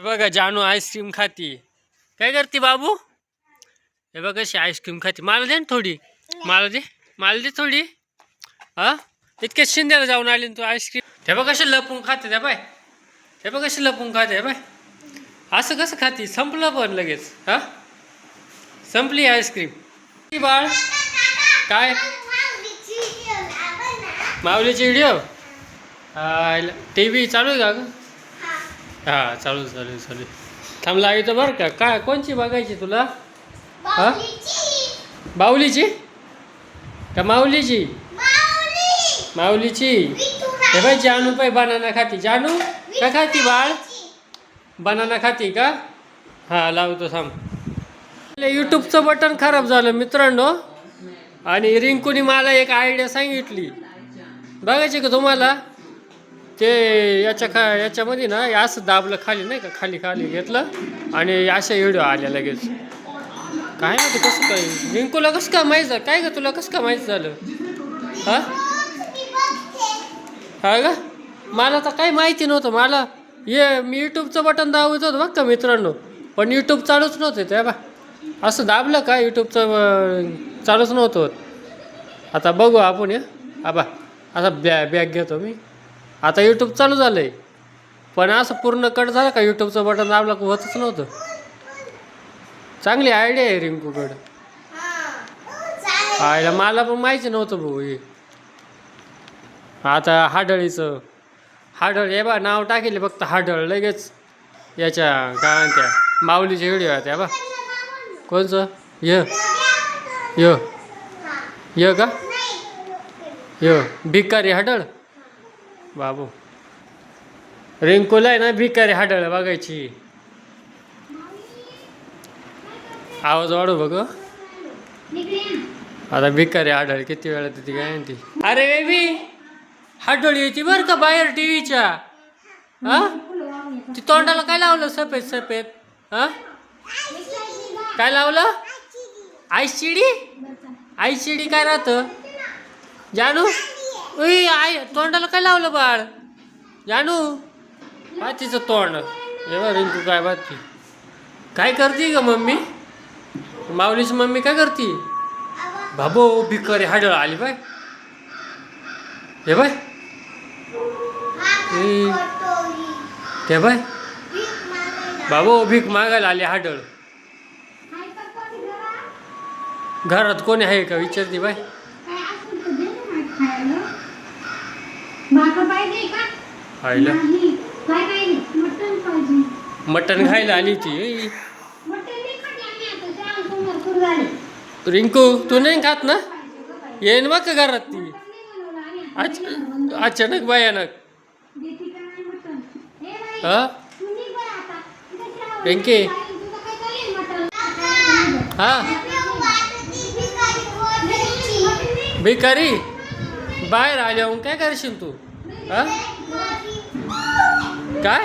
बघा जानू आईस्क्रीम खाती. काय करते बाबू? हे बघ कशी आईस्क्रीम खाती. मला दे ना थोडी. मला दे थोडी. हा इतक्या शिंद्याला जाऊन आली तू आईस्क्रीम. हे बघ कशी लपून खाते. त्या बाय हे बघ कशी लपून खाते. बाय असं कसं खाती? संपलं पण लगेच. हा संपली आईस्क्रीम. बाळ काय माऊलीची व्हिडिओ TV चालू आहे का ग? हा चालू थांबला येतो बरं का. काय कोणची बघायची तुला? हा बाहुलीची का माऊलीची? माऊलीची. हे बाई जानू पाय बनाना खाती. जानू काय खाती बाळ? बनाना खाती का? हा लावतो थांब. यूट्यूबचं बटन खराब झालं मित्रांनो. आणि रिंकूनी मला एक आयडिया सांगितली. बघायची का तुम्हाला? ते याच्यामध्ये ना असं दाबलं खाली नाही का, खाली घेतलं आणि असे व्हिडिओ आल्या लगेच. काय ना ते कसं काय रिंकूला कसं काय माहीत झालं? काय ग तुला कसं काय माहीत झालं? हा का मला तर काही माहिती नव्हतं. मला मी यूट्यूबचं बटन दाबत होतं बघ का मित्रांनो, पण यूट्यूब चालूच नव्हतं. त्या बा असं दाबलं का यूट्यूबचं चालूच नव्हतं. आता बघू आपण आबा आता बॅग घेतो मी. आता यूट्यूब चालू झालं आहे, पण असं पूर्ण कट झालं का यूट्यूबचं बटन दाबलं का होतच नव्हतं. चांगली आयडिया आहे रिंकूकडं. आयला मला पण माहिती नव्हतं भाऊ हे. आता हाडळ हे बा नाव टाकेले फक्त हाडळ लगेच याच्या काय त्या माऊलीचे व्हिडिओ आहेत. बा कोणचं य का भिकारी हाडळ बाबू. रिंकूला आहे ना भिकारी हाडळ बघायची. आवाज वाढू बघ. आता भिकारी हाडळ किती वेळा ती काय म्हणते. अरे बेबी हाडळ येते बरं का बाहेर टीव्हीच्या. हा ती तोंडाला काय लावलं सफेद हा काय लावलं? आईशिडी काय राहतं जानू? आई तोंडाला काय लावलं बाळ? जानू हा तिचं तोंड हे बघ. रिंकू काय बाकी काय करते ग मम्मी? माऊलीची मम्मी काय करते? बाबो भिकारी हाडळ आली बाय. हे बाय ते बाय बाबो भीक मागायला आली हाडळ. घरात कोणी आहे का विचारते बाय. खायला मटण खायला आली ती. रिंकू तू नाही खात ना? येईन बघ का घरात ती अचानक भयानक. हा रिंकी हा भिकारी बाहेर आल्याहून काय करशील तू? हा काय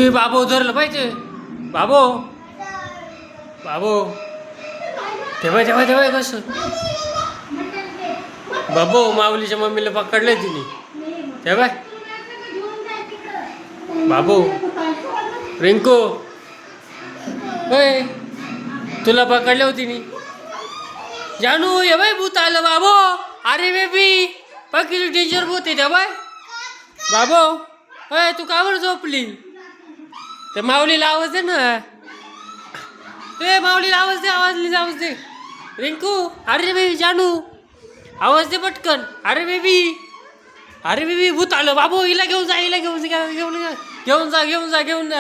बाबो धरलं पाहिजे. बाबो तेव्हा कसं बाबो माऊलीच्या मम्मीला पकडलंय तिने. तेव्हा बाबू रिंकू होय तुला पकडले होती मी. जानू ये बाय भूत आलं बाबो. अरे बेबी बघ किती डेंजर भूत आहे त्या बाय. बाबो होय तू का बरं झोपली? ते माऊलीला आवाज दे ना. ते माऊलीला आवाज दे. रिंकू अरे बेबी जानू आवाज दे पटकन. अरे बेबी भूत आलं बाबू. हिला घेऊन जा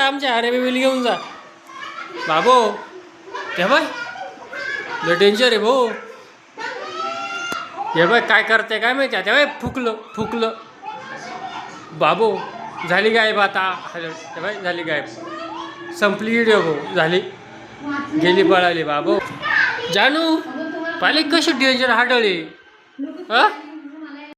आमच्या अरे बेबीला घेऊन जा बाबो. ते बाय लय डेंजर आहे भाऊ. हे बाय काय करते काय माहिती. ते बाय फुकलं बाबू. झाली गायब आता. ते बाय झाली गायब. संपली व्हिडिओ भाऊ. झाली गेली पळाली बाबू. जानू पाले कशी डेंजर हाडळे. हा